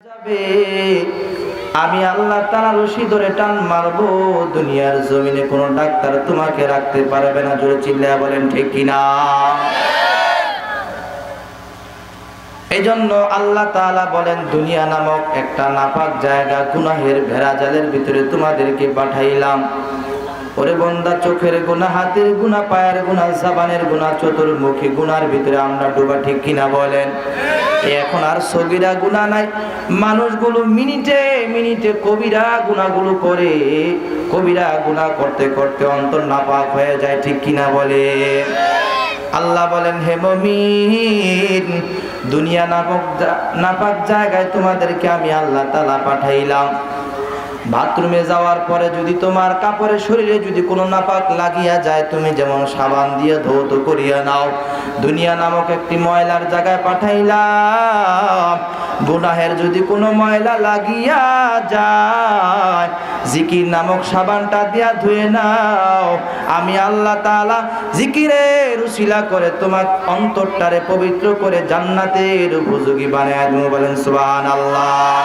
যাবে আমি আল্লাহ তাআলা রশি ধরে টান মারবো, দুনিয়ার জমিনে কোনো ডাক্তার তোমাকে রাখতে পারবে না। জোরে চিল্লায়া বলেন ঠিক কিনা? এজন্য আল্লাহ তাআলা বলেন, দুনিয়া নামক একটা নাপাক জায়গা, গুনাহের ভেড়াজালের ভিতরে তোমাদেরকে পাঠাইলাম। ওরে বান্দা, চোখের গুনাহ, হাতের গুনাহ, পায়ের গুনাহ, জবানের গুনাহ, চতুর্মুখী গুনার ভিতরে আমরা ডোবা, ঠিক কিনা বলেন? এখন আর সগীরা গুনাহ নাই। মানুষগুলো মিনিটে মিনিটে কবিরা গুনাহগুলো করে, কবিরা গুনাহ করতে করতে অন্তর নাপাক হয়ে যায়, ঠিক কিনা বলে? আল্লাহ বলেন, হে মুমিন, দুনিয়া নাপাক জায়গায় তোমাদেরকে আমি আল্লাহ তাআলা পাঠাইলাম। বাথরুমে যাওয়ার পরে যদি তোমার কাপড়ের শরীরে যদি কোনো নাপাক লাগিয়া যায়, তুমি যেমন সাবান দিয়ে ধৌত করিয়া নাও, দুনিয়া নামক একটি ময়লার জায়গায় পাঠাইলাম। গুনাহের যদি কোনো ময়লা লাগিয়া যায়, জিকির নামক সাবানটা দিয়া ধুয়ে নাও। আমি আল্লাহ তাআলা জিকিরের উসিলা করে তোমার অন্তরটারে পবিত্র করে জান্নাতের উপযোগী বানায় দেব। বলেন সুবহানাল্লাহ।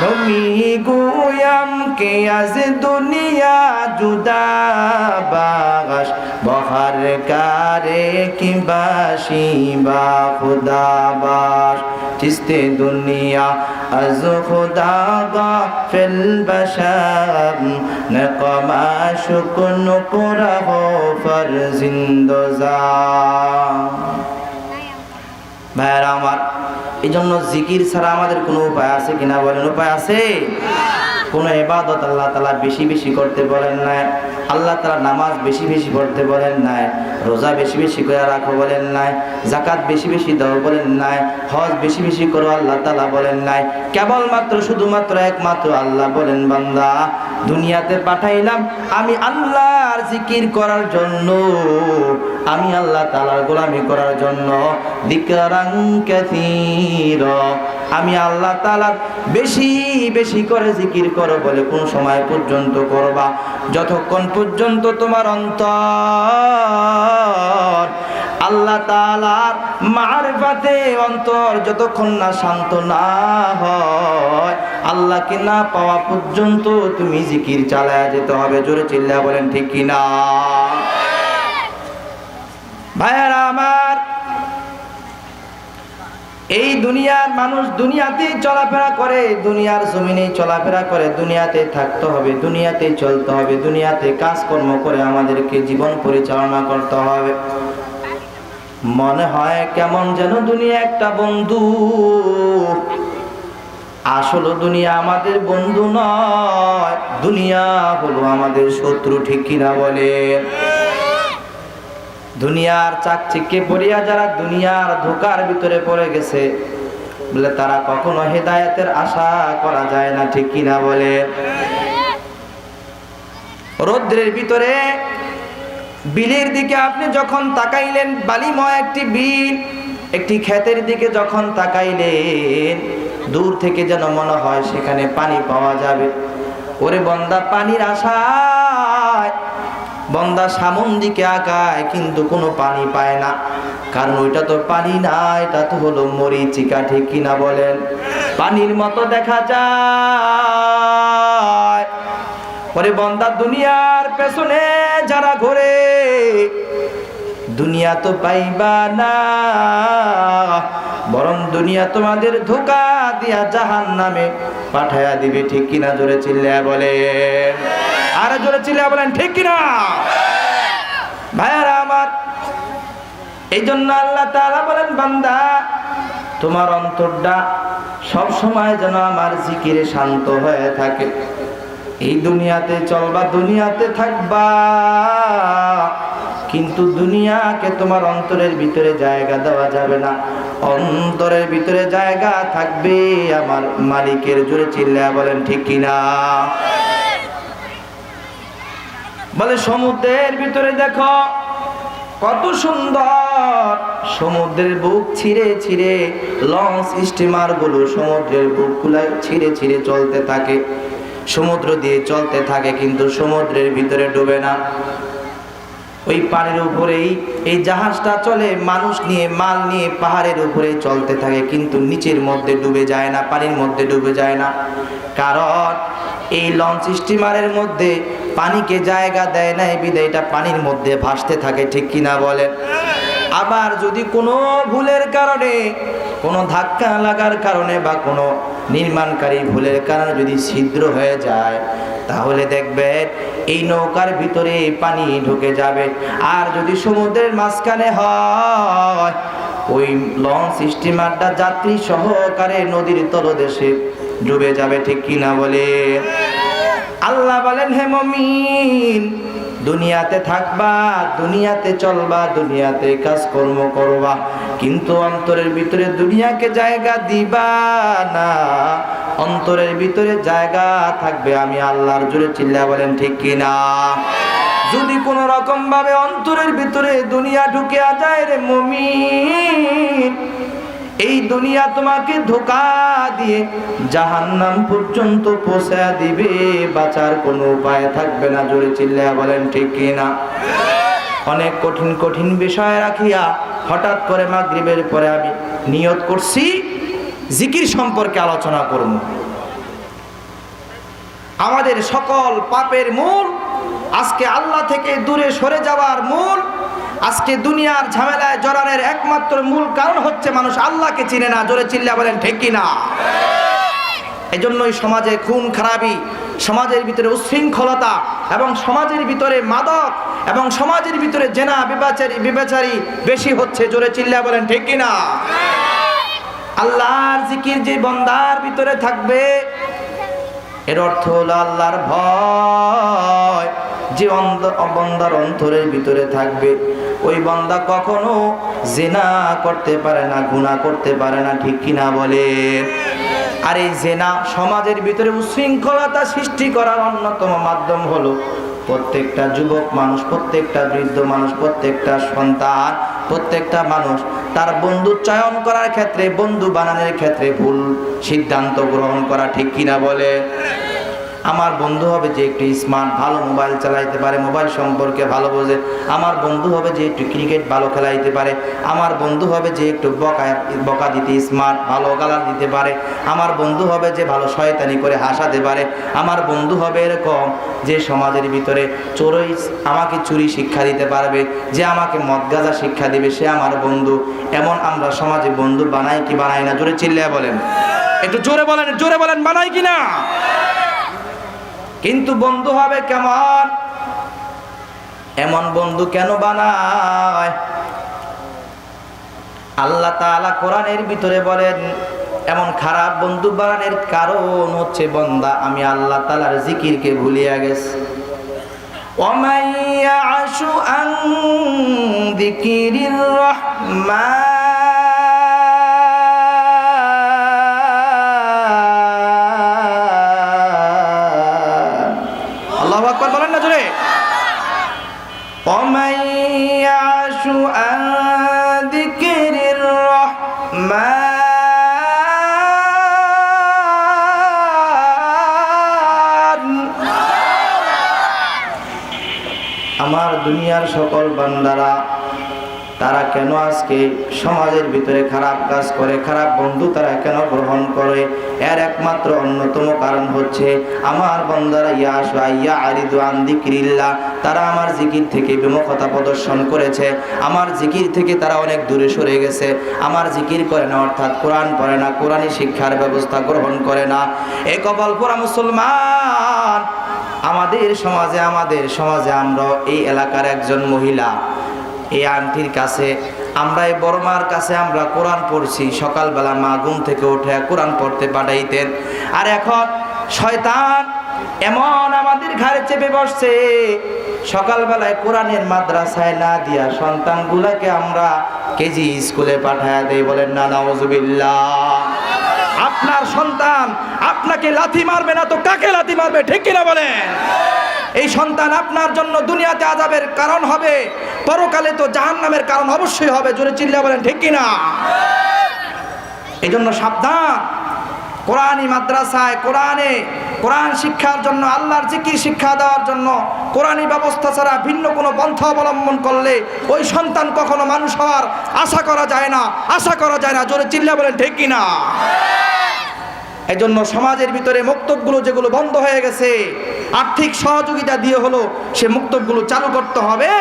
নমি গুয়াম কে আজ দুনিয়া জুদা বাগাস বহার কারে কি বাসি বা খুদা বাস চিস্তে দুনিয়া আজ খুদা গা ফিল বাশার নকমা শুকন পুরা হো ফর জিন্দজা। ভাইরা আমার, এই জন্য জিকির ছাড়া আমাদের কোনো উপায় আছে কিনা বলেন? উপায় আছে? কোনো ইবাদত আল্লাহ তাআলা বেশি বেশি করতে বলেন নাই, আল্লাহ তাআলা নামাজ বেশি বেশি পড়তে বলেন নাই, রোজা বেশি বেশি করে রাখো বলেন নাই, যাকাত বেশি বেশি দাও বলেন নাই, হজ বেশি বেশি করো আল্লাহ তাআলা বলেন নাই। কেবলমাত্র শুধুমাত্র একমাত্র আল্লাহ বলেন, বান্দা দুনিয়াতে পাঠাইলাম আমি আল্লাহর জিকির করার জন্য, আমি আল্লাহ তাআলার গোলামি করার জন্য। যিকরান কাসীরা, আমি আল্লাহ তাআলার বেশি বেশি করে জিকির করো। বলে কোন সময় পর্যন্ত করবা? যতক্ষণ পর্যন্ত তোমার অন্তর আল্লাহ তাআলার মারিফাতে অন্তর যতক্ষণ না শান্ত না হয়, আল্লাহকে না পাওয়া পর্যন্ত তুমি জিকির চালায়া যেতে হবে। জোরে চিল্লায়া বলেন ঠিক কিনা? ভাইয়ারা আমার, এই দুনিয়ার মানুষ দুনিয়াতেই চলাফেরা করে, দুনিয়ার জমিনেই চলাফেরা করে, দুনিয়াতে থাকতে হবে, দুনিয়াতে চলতে হবে, দুনিয়াতে কাজকর্ম করে আমাদেরকে জীবন পরিচালনা করতে হবে। মনে হয় কেমন যেন দুনিয়া একটা বন্ধু, আসলে দুনিয়া আমাদের বন্ধু নয়, দুনিয়া হলো আমাদের শত্রু, ঠিক কিনা বলে? দুনিয়ার চাকচিক্যে পড়িয়া যারা দুনিয়ার ধোঁকার ভিতরে পড়ে গেছে, বলে তারা কখনো হেদায়েতের আশা করা যায় না, ঠিক কিনা বলে? রৌদ্রের ভিতরে বিলের দিকে আপনি যখন তাকাইলেন, বালিময় একটি বিল, একটি ক্ষেতের দিকে যখন তাকাইলেন, দূর থেকে যেন মনে হয় সেখানে পানি পাওয়া যাবে। ওরে বান্দা, পানির আশায় বান্দা সামন দিকে আগায়, কিন্তু কোনো পানি পায় না, কারণ ওইটা তো পানি না, এটা তো হলো মরিচিকা, ঠিক কিনা বলেন? পানির মতো দেখা যায়। ওরে বান্দা, দুনিয়ার পেছনে যারা ঘোরে, দুনিয়া তো পাইবা না, বরং দুনিয়া তোমাদের ধোঁকা দিয়া জাহান্নামে পাঠায়া দিবে, ঠিক কিনা? জোরে চিল্লায়া বলেন, আরে জোরে চিল্লায়া বলেন ঠিক কিনা? ভাইয়ারা আমার, এই জন্য আল্লাহ তাআলা বলেন, বান্দা তোমার অন্তরটা সব সময় যেন আমার জিকিরে শান্ত হয়ে থাকে। এই দুনিয়াতে চলবা, দুনিয়াতে থাকবা, কিন্তু দুনিয়াকে তোমার অন্তরের ভিতরে জায়গা দেওয়া যাবে না। অন্তরের ভিতরে জায়গা থাকবে আমার মালিকের। জোরে চিল্লায়া বলেন ঠিক কিনা? বলে সমুদ্রের ভিতরে দেখো কত সুন্দর, সমুদ্রের বুক ছিঁড়ে ছিঁড়ে লঞ্চ স্টিমার গুলো সমুদ্রের বুক গুলায় ছিঁড়ে ছিঁড়ে চলতে থাকে, সমুদ্র দিয়ে চলতে থাকে, কিন্তু সমুদ্রের ভিতরে ডুবে না। ওই পানির উপরেই এই জাহাজটা চলে, মানুষ নিয়ে মাল নিয়ে পাহাড়ের উপরে চলতে থাকে, কিন্তু নিচের মধ্যে ডুবে যায় না, পানির মধ্যে ডুবে যায় না। কারণ এই লঞ্চ স্টিমারের মধ্যে পানিকে জায়গা দেয় না, বিধায় এটা পানির মধ্যে ভাসতে থাকে, ঠিক কিনা বলেন? আবার যদি কোনো ভুলের কারণে, কোনো ধাক্কা লাগার কারণে বা কোনো নির্মাণকারী ভুলের কারণে যদি ছিদ্র হয়ে যায়, তাহলে দেখবেন এই নৌকার ভিতরে পানি ঢুকে যাবে। আর যদি সমুদ্রের মাঝখানে হয়, ওই লঞ্চ স্টিমারটা যাত্রী সহকারে নদীর তলদেশে ডুবে যাবে, ঠিক কিনা বলে? আল্লাহ বলেন, হে মুমিন, দুনিয়াতে থাকবা, দুনিয়াতে চলবা, দুনিয়াতে কাজকর্ম করবা, কিন্তু অন্তরের ভিতরে দুনিয়াকে জায়গা দিবা না। অন্তরের ভিতরে জায়গা থাকবে আমি আল্লাহর। জোরে চিল্লা বলেন ঠিক কিনা? যদি কোনো রকম ভাবে অন্তরের ভিতরে দুনিয়া ঢুকে যায় রে মুমিন, এই দুনিয়া তোমাকে ধোঁকা দিয়ে জাহান্নাম পর্যন্ত পৌঁছে দিবে, বাঁচার কোনো উপায় থাকবে না। জোরে চিল্লায়া বলেন ঠিক কিনা? অনেক কঠিন কঠিন বিষয় রাখিয়া হঠাৎ করে মাগরিবের পরে আমি নিয়ত করছি জিকির সম্পর্কে আলোচনা করব। আমাদের সকল পাপের মূল, আজকে আল্লাহ থেকে দূরে সরে যাওয়ার মূল, আজকে দুনিয়ার ঝামেলায় জড়ানোর একমাত্র মূল কারণ হচ্ছে মানুষ আল্লাহকে চিনে না। জোরে চিল্লা বলেন ঠিক কিনা? এজন্যই সমাজে খুন খারাপি, সমাজের ভিতরে উচ্ছৃঙ্খলতা, এবং সমাজের ভিতরে মাদক, এবং সমাজের ভিতরে জেনা ব্যভিচারী বেশি হচ্ছে। জোরে চিল্লা বলেন ঠিক কিনা? আল্লাহর জিকির যে বান্দার ভিতরে থাকবে, এর অর্থ হলো আল্লাহর ভয় যে বান্দার অন্তরের ভিতরে থাকবে, ওই বান্দা কখনো জিনা করতে পারে না, গুনাহ করতে পারে না, ঠিক কিনা বলে? আর এই জিনা সমাজের ভিতরে উচ্ছৃঙ্খলতা সৃষ্টি করার অন্যতম মাধ্যম হলো প্রত্যেকটা যুবক মানুষ, প্রত্যেকটা বৃদ্ধ মানুষ, প্রত্যেকটা সন্তান, প্রত্যেকটা মানুষ তার বন্ধু চয়ন করার ক্ষেত্রে, বন্ধু বানানোর ক্ষেত্রে ভুল সিদ্ধান্ত গ্রহণ করা, ঠিক কিনা বলে? আমার বন্ধু হবে যে একটু স্মার্ট, ভালো মোবাইল চালাইতে পারে, মোবাইল সম্পর্কে ভালো বোঝে। আমার বন্ধু হবে যে একটু ক্রিকেট ভালো খেলাইতে পারে। আমার বন্ধু হবে যে একটু বকা দিতে স্মার্ট, ভালো গালার দিতে পারে। আমার বন্ধু হবে যে ভালো শয়তানি করে হাসাতে পারে। আমার বন্ধু হবে এরকম যে সমাজের ভিতরে চোরই আমাকে চুরি শিক্ষা দিতে পারবে, যে আমাকে মদ গাঁজা শিক্ষা দিবে, সে আমার বন্ধু। এমন আমরা সমাজে বন্ধু বানাই কি বানাই না? জোরে চিল্লায়া বলেন, একটু জোরে বলেন, জোরে বলেন, বানাই কি না? কিন্তু বন্ধু হবে কেমন? এমন বন্ধু কেন বানায়? আল্লাহ তাআলা কোরআনের ভিতরে বলেন, এমন খারাপ বন্ধু বানানোর কারণ হচ্ছে বান্দা আমি আল্লাহ তাআলার জিকিরকে ভুলিয়া গেছে। ওয়ামান ইয়াশু আন যিকিরির রহমান, আল্লাহু আকবার বলেন না জোরে। ওয়ামান ইয়াশু আন যিকিরির রহমান, আমার দুনিয়ার সকল বান্দারা তারা কেন আজকে সমাজের ভিতরে খারাপ কাজ করে, খারাপ বন্ধু তারা কেন গ্রহণ করে? এর একমাত্র অন্যতম কারণ হচ্ছে আমার বান্দারা ইয়ারিদু আন যিকরিল্লাহ, তারা আমার জিকির থেকে বিমুখতা প্রদর্শন করেছে, আমার জিকির থেকে তারা অনেক দূরে সরে গেছে, আমার জিকির করে না, অর্থাৎ কোরআন পড়ে না, কোরআনী শিক্ষার ব্যবস্থা গ্রহণ করে না। এই কপাল পোড়া মুসলমান। আমাদের সমাজে আমরা এই এলাকার একজন মহিলা, এই আন্টির কাছে আমরা, এই বড় মার কাছে আমরা কোরআন পড়ছি। সকালবেলা মা ঘুম থেকে উঠে কোরআন পড়তে পাঠাইতেন। আর এখন শয়তান এমন আমাদের ঘাড়ে চেপে বসছে, সকালবেলায় কোরআনের মাদ্রাসায় না দিয়া সন্তানগুলাকে আমরা কেজি স্কুলে পাঠায়া দেই। বলেন না নাউজুবিল্লাহ? আপনার সন্তান আপনাকে লাথি মারবে না তো কাকে লাথি মারবে, ঠিক কিনা বলেন? এই সন্তান আপনার জন্য দুনিয়াতে আযাবের কারণ হবে, পরকালে তো জাহান্নামের কারণ অবশ্যই হবে। জোরে চিল্লা বলেন ঠিক কিনা? এই জন্য সাবধান। কোরআনী মাদ্রাসায় কোরআন শিক্ষার জন্য, আল্লাহর জিকির শিক্ষা দেওয়ার জন্য কোরআনী ব্যবস্থা ছাড়া ভিন্ন কোনো পন্থা অবলম্বন করলে ওই সন্তান কখনো মানুষ হওয়ার আশা করা যায় না, আশা করা যায় না। জোরে চিল্লা বলেন ঠিক কিনা? এই জন্য সমাজের ভিতরে মক্তবগুলো যেগুলো বন্ধ হয়ে গেছে, আর্থিক সহযোগিতা দিয়ে হলো সে মক্তবগুলো চালু করতে হবে।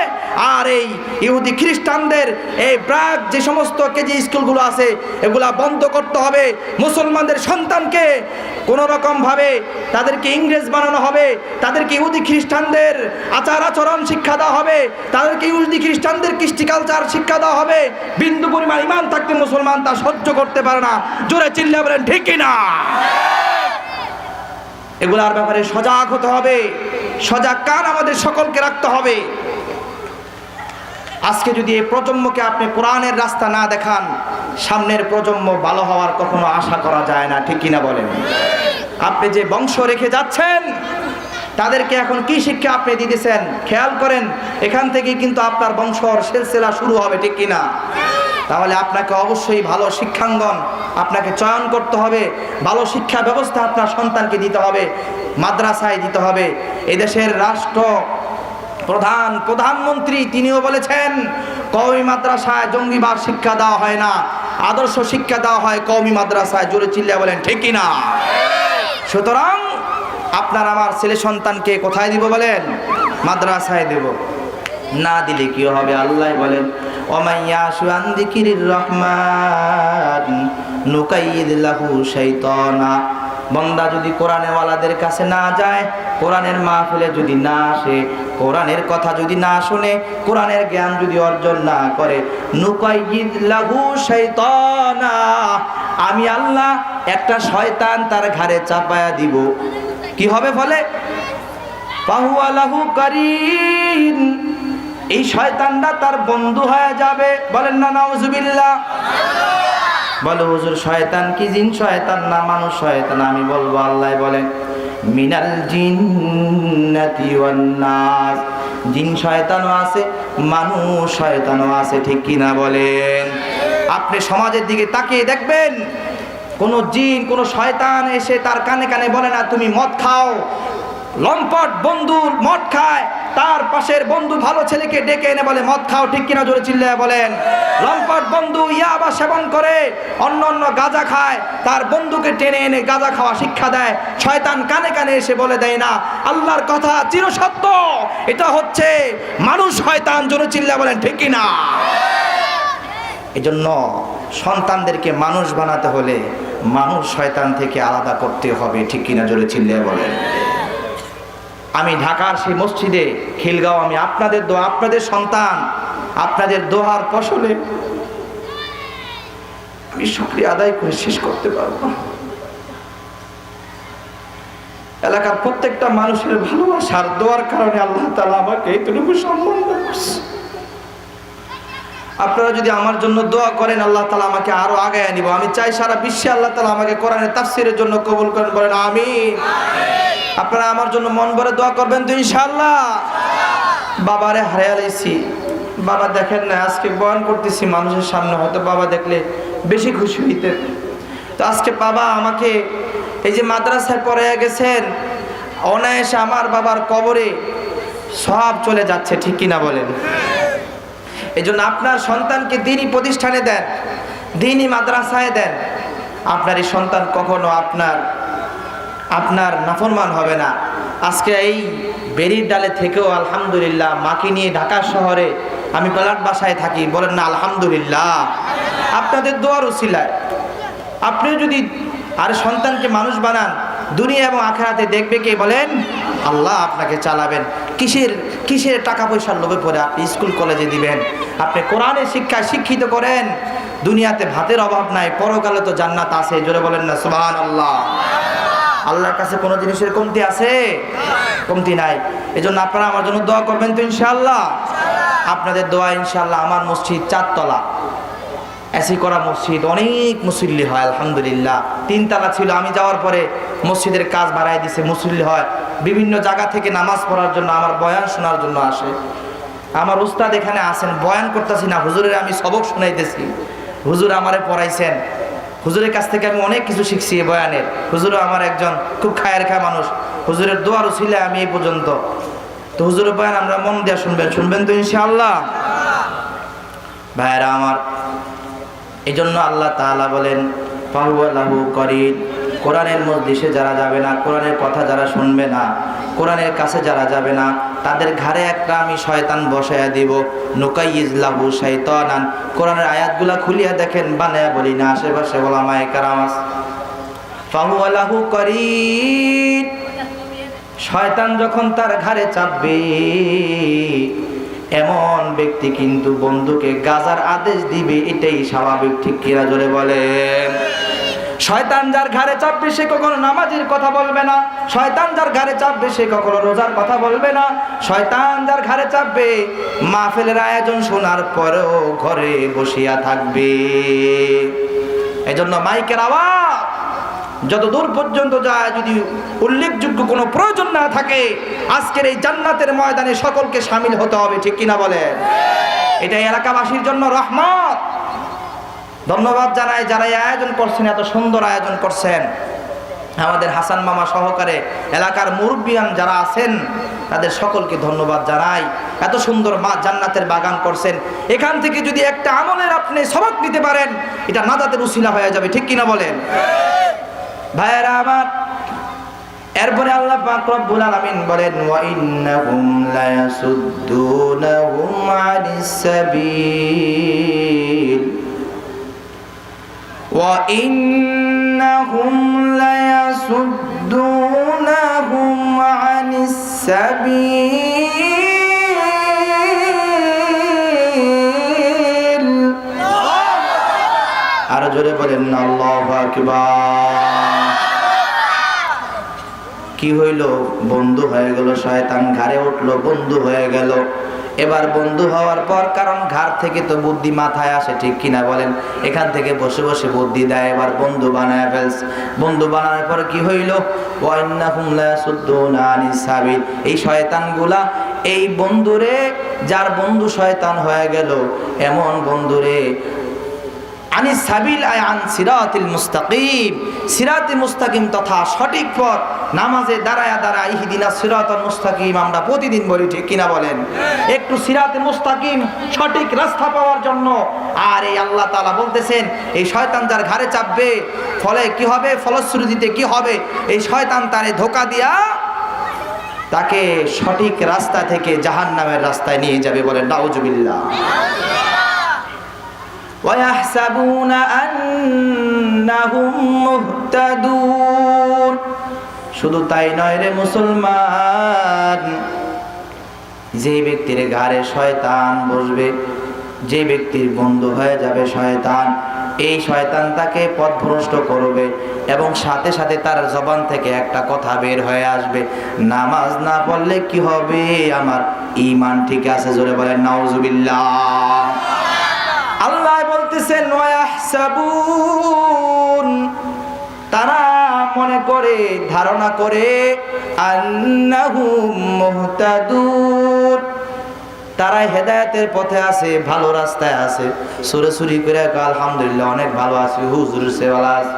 আর এই ইহুদি খ্রিস্টানদের এই ব্র্যাক যে সমস্ত কেজি স্কুলগুলো আছে এগুলা বন্ধ করতে হবে। মুসলমানদের সন্তানকে কোনো রকমভাবে তাদেরকে ইংরেজ বানানো হবে, তাদেরকে ইহুদি খ্রিস্টানদের আচার আচরণ শিক্ষা দেওয়া হবে, তাদেরকে ইহুদি খ্রিস্টানদের কৃষ্টি কালচার শিক্ষা দেওয়া হবে। বিন্দু পরিমাণ ইমান থাকতে মুসলমান তা সহ্য করতে পারে না। জোরে চিল্লা বলেন ঠিক কিনা? এগুলার ব্যাপারে সজাগ হতে হবে, সজাগ কান আমাদের সকলকে রাখতে হবে। আজকে যদি এই প্রজন্মকে আপনি কোরআনের রাস্তা না দেখান, সামনের প্রজন্ম ভালো হওয়ার কখনো আশা করা যায় না, ঠিক কিনা বলেন? আপনি যে বংশ রেখে যাচ্ছেন তাদেরকে এখন কি শিক্ষা আপনি দিতেছেন খেয়াল করেন। এখান থেকে কিন্তু আপনার বংশর সিলসিলা শুরু হবে, ঠিক কিনা? তাহলে আপনাকে অবশ্যই ভালো শিক্ষাঙ্গন আপনাকে চয়ন করতে হবে, ভালো শিক্ষা ব্যবস্থা আপনার সন্তানকে দিতে হবে, মাদ্রাসায় দিতে হবে। এদেশের রাষ্ট্র প্রধানমন্ত্রী তিনিও বলেছেন কওমি মাদ্রাসায় জঙ্গিবাদ শিক্ষা দেওয়া হয় না, আদর্শ শিক্ষা দেওয়া হয় কওমি মাদ্রাসায়। জোরে চিল্লিয়ে বলেন ঠিক কিনা? সুতরাং আপনার আমার ছেলে সন্তানকে কোথায় দিব বলেন? মাদ্রাসায় দেব। না দিলে কি হবে? আল্লাহ বলেন ওমাইয়াশু আন যিকিরির রহমান নুকাইয়িদ লাহু শাইতানা। বান্দা যদি কোরআনে ওয়ালাদের কাছে না যায়, কোরআনের মাহফিলে যদি না আসে, কোরআনের কথা যদি না শুনে, কোরআনের জ্ঞান যদি অর্জন না করে, নুকাইয়িদ লাহু শাইতানা, আমি আল্লাহ একটা শয়তান তার ঘাড়ে চাপায়া দিব। কি হবে ফলে? ফাহুয়া লাহু কারিন, এই শয়তানটা তার বন্ধু হয়ে যাবে। বলেন না নাউজুবিল্লাহ? বলো হুজুর শয়তান কি জিন শয়তান না মানুষ শয়তান? আমি বলবো আল্লাহ বলেন মিনাল জিন্নাতি ওয়ান নাস, জিন শয়তানও আছে মানুষ শয়তানও আছে, ঠিক কিনা বলেন? আপনি সমাজের দিকে তাকিয়ে দেখবেন কোন জিন কোন শয়তান এসে তার কানে কানে বলে না তুমি মদ খাও। লম্পট বন্ধু মদ খায়, তার পাশের বন্ধু ভালো ছেলেকে ডেকে এনে বলে মদ খাও, ঠিক কিনা? জোরে চিল্লায়া বলেন। লম্পট বন্ধু ইয়াবা সেবন করে, অন্য গাঁজা খায়, তার বন্ধুকে টেনে এনে গাঁজা খাওয়া শিক্ষা দেয়। শয়তান কানে কানে এসে বলে দেয় না আল্লাহর কথা চিরসত্য, এটা হচ্ছে মানুষ শয়তান। জোরে চিল্লায়া বলেন ঠিক কিনা? এজন্য সন্তানদেরকে মানুষ বানাতে হলে মানুষ শয়তান থেকে আলাদা করতে হবে, ঠিক কিনা? জোরে চিল্লায়া বলেন। আমি ঢাকার সেই মসজিদে খিলগাঁও, আমি আপনাদের দোয়া, আপনাদের সন্তান, আপনাদের দোয়ার ফসলে আমি শুকরিয়া আদায় করে শেষ করতে পারবো না। এলাকার প্রত্যেকটা মানুষের ভালোবাসার দোয়ার কারণে আল্লাহ তাআলা আমাকে এইটুকু সম্মান করছে। আপনারা যদি আমার জন্য দোয়া করেন আল্লাহ তাআলা আমাকে আরো আগায় নিব। আমি চাই সারা বিশ্বে আল্লাহ তাআলা আমাকে কোরআনের তাফসীরের জন্য কবুল করেন। বলেন আমিন। আপনারা আমার জন্য মন ভরে দোয়া করবেন তো ইনশাআল্লাহ। বাবারে হারিয়ে লাইছি, বাবা দেখেন না, আজকে বয়ান করতেছি মানুষের সামনে, হয়তো বাবা দেখলে বেশি খুশি হইতেন। তো আজকে বাবা আমাকে এই যে মাদ্রাসায় পড়াইয়া গেছেন, অনায়াসে আমার বাবার কবরে সব চলে যাচ্ছে, ঠিক কিনা বলেন? এই জন্য আপনার সন্তানকে দ্বীনি প্রতিষ্ঠানে দেন, দ্বীনি মাদ্রাসায় দেন। আপনার এই সন্তান কখনো আপনার নাফরমান হবে না। আজকে এই বেরির ডালে থেকেও আলহামদুলিল্লাহ মাকে নিয়ে ঢাকা শহরে আমি প্লাট বাসায় থাকি। বলেন না আলহামদুলিল্লাহ? আপনাদের দোয়ার উসিলায় আপনিও যদি আর সন্তানকে মানুষ বানান, দুনিয়া এবং আখিরাতে দেখবে কে? বলেন আল্লাহ আপনাকে চালাবেন। কিসের টাকা পয়সার লোভে পড়ে আপনি স্কুল কলেজে দিবেন? আপনি কোরআনের শিক্ষায় শিক্ষিত করেন। দুনিয়াতে ভাতের অভাব নাই, পরকালে তো জান্নাত আছে। জোরে বলেন না সুবহানাল্লাহ? আল্লাহর কাছে কোনো জিনিসের কমতি আছে? কমতি নাই। এজন্য আপনারা আমার জন্য দোয়া করবেন তো ইনশাআল্লাহ? আপনাদের দোয়া ইনশাআল্লাহ। আমার মসজিদ 4 তলা, এসি করা মসজিদ, অনেক মুসল্লি হয় আলহামদুলিল্লাহ। 3 তলা ছিল, আমি যাওয়ার পরে মসজিদের কাজ বাড়াই দিছে, মুসল্লি হয়। বিভিন্ন জায়গা থেকে নামাজ পড়ার জন্য, আমার বয়ান শোনার জন্য আসে। আমার উস্তাদ এখানে আসেন, বয়ান করতেছি না, হুজুরের আমি সবক শুনাইতেছি। হুজুর আমারে পড়াইছেন, হুজুরের কাছ থেকে আমি অনেক কিছু শিখছি বয়ানের। হুজুরও আমার একজন খুব খায়ের খায় মানুষ। হুজুরের দোয়ার উসিলায় আমি এই পর্যন্ত তো হুজুরের বয়ান আমরা মন দিয়ে শুনবেন তো ইনশাআল্লাহ। ভাইরা আমার, এই জন্য আল্লাহ তাআলা বলেন ফাহুয়া লাহু করিন। কোরআনের মজলিসে যারা যাবে না, কোরআনের কথা যারা শুনবে না, কোরআনের কাছে যারা যাবে না, তাদের ঘাড়ে একটা আমি শয়তান বসায়া দিব। নুকাইয়িজ লাহু শাইতানান। কোরআনের আয়াতগুলা খুলিয়া দেখেন, বানায়া বলি না, আশেপাশে ওলামায়ে কেরাম আছে। ফাহুয়া লাহু করিন। শয়তান যখন তার ঘাড়ে চাপবে, এমন ব্যক্তি কিন্তু বন্ধুকে গাজার আদেশ দিবে, এটাই স্বাভাবিক, ঠিক কিনা জোরে বলেন। শয়তান যার ঘাড়ে চাপবে সে কখনো নামাজের কথা বলবে না, শয়তান যার ঘাড়ে চাপবে সে কখনো রোজার কথা বলবে না, শয়তান যার ঘাড়ে চাপবে মাহফিলের আয়োজন শোনার পরেও ঘরে বসিয়া থাকবে। এজন্য মাইকের আওয়াজ যত দূর পর্যন্ত যায়, যদি উল্লেখযোগ্য কোনো প্রয়োজন না থাকে, আজকের এই জান্নাতের ময়দানে সকলকে শামিল হতে হবে, ঠিক কিনা বলেন। এটা এলাকাবাসীর জন্য রহমত। ধন্যবাদ জানাই যারা এই আয়োজন করছেন, এত সুন্দর আয়োজন করছেন। আমাদের হাসান মামা সহকারে এলাকার মুরব্বিয়ান যারা আছেন তাদের সকলকে ধন্যবাদ জানাই। এত সুন্দর জান্নাতের বাগান করছেন। এখান থেকে যদি একটা আমলের আপনি সবক নিতে পারেন, এটা নাজাতের উসিলা হয়ে যাবে, ঠিক কিনা বলেন। ভাইয়েরা আমার, এরপরে আল্লাহ পাক রব্বুল আলামিন বলেন ওয়া ইন্নাহুম লায়াসুদ্দুনাহুম আনিস সাবিল ওয়া ইন্নাহুম লায়াসুদ্দুনাহুম আনিস সাবিল। আর জোরে বলেন আল্লাহু আকবার। কি হইল? বন্ধু হয়ে গেল, শয়তান ঘাড়ে উঠলো, বন্ধু হয়ে গেল। এবার বন্ধু হওয়ার পর, কারণ ঘাড় থেকে তো বুদ্ধি মাথায় আসে, ঠিক কিনা বলেন। এখান থেকে বসে বসে বুদ্ধি দেয়, এবার বন্ধু বানায় ফেলছে। বন্ধু বানানোর পর কি হইল? ওয়া ইন্নাহুম লায়াসুদ্দুনা আনিস সাবিল। এই শয়তানগুলা এই বন্ধুরে, যার বন্ধু শয়তান হয়ে গেল, এমন বন্ধুরে আনিস সাবিল আয় আন সিরাতিল মুস্তাকিম, সিরাতে মুস্তাকিম তথা সঠিক পথ, নামাজে দাঁড়ায়া দাঁড়ায় ইহদিনাস সিরাতাল মুস্তাকিম আমরা প্রতিদিন বলি, ঠিক কিনা বলেন। একটু সিরাতে মুস্তাকিম সঠিক রাস্তা পাওয়ার জন্য। আর এই আল্লাহ তাআলা বলতেছেন এই শয়তান যার ঘাড়ে চাপবে, ফলে কি হবে, ফলশ্রুতিতে কি হবে, এই শয়তান তারে ধোঁকা দিয়া তাকে সঠিক রাস্তা থেকে জাহান্নামের রাস্তায় নিয়ে যাবে, বলেন নাউজুবিল্লাহ। وَيَحْسَبُونَ أَنَّهُمْ مُهْتَدُونَ। শুধু তাই নয় রে মুসলমান, যে ব্যক্তির ঘাড়ে শয়তান বসবে, যে ব্যক্তির বন্ধু হয়ে যাবে শয়তান, এই শয়তান তাকে পথভ্রষ্ট করবে এবং সাথে সাথে তার জবান থেকে একটা কথা বের হয়ে আসবে, নামাজ না পড়লে কি হবে, আমার ঈমান ঠিক আছে, জোরে বলেন নাউজুবিল্লাহ। আল্লাহ বলতেছেন ওয়াহসাবুন, তারা মনে করে, ধারণা করে, আন্নাহুম মুহতাদুন, তারা হেদায়েতের পথে আছে, ভালো রাস্তায় আছে। সুরি করে আলহামদুলিল্লাহ অনেক ভালো আছে, হুজুরের সেওয়ালা আছে।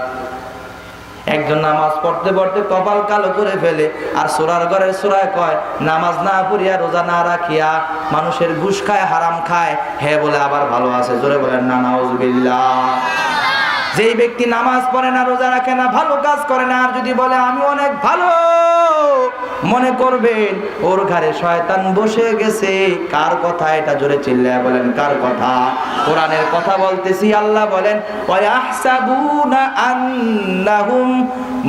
একজন নামাজ পড়তে পড়তে কপাল কালো করে ফেলে, আর সূরার ঘরের সূরায় কয় নামাজ না পড়িয়া রোজা না রাখিয়া মানুষের ঘুষ খায়, হারাম খায়, হে বলে আবার ভালো আছে, জোরে বলেন না নাউজুবিল্লাহ। যেই ব্যক্তি নামাজ পড়ে না, রোজা রাখে না, ভালো কাজ করে না, আর যদি বলে আমি অনেক ভালো, মনে করবেন ওর ঘরে শয়তান বসে গেছে। কার কথা এটা? জোরে চিল্লায়া বলেন কার কথা? কোরআনের কথা বলতেছি। আল্লাহ বলেন ওয়াহসাবুনা আন্নাহুম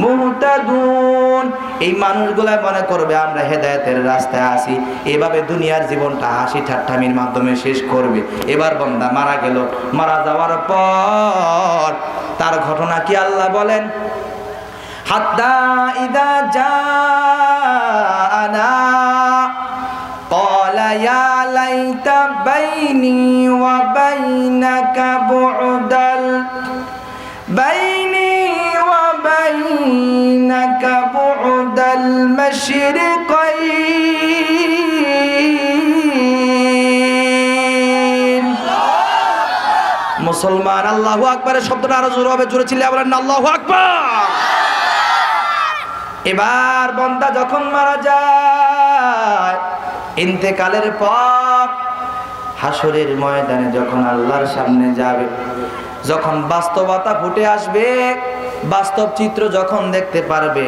মুহতাদুন, এই মানুষগুলা মনে করবে আমরা হেদায়েতের রাস্তায় আছি, এভাবে দুনিয়ার জীবনটা হাসি ঠাট্টামির মাধ্যমে শেষ করবে। এবার বান্দা মারা গেল, মারা যাওয়ার পর তার ঘটনা কি আল্লাহ বলেন, হাত্তা ইদা জাআনা ক্বালা ইয়া লাইতা বাইনি ওয়া বাইনাকা বু'দাল মাশরিকাইন। মুসলমান আল্লাহু আকবারের শব্দটা আরো জোরে হবে, জোরে চিল্লায়া বলেন আল্লাহু আকবার। এবার বান্দা যখন মারা যায়, ইন্তেকালের পর হাসরের ময়দানে যখন আল্লাহর সামনে যাবে, যখন বাস্তবতা ফুটে আসবে, বাস্তব চিত্র যখন দেখতে পারবে,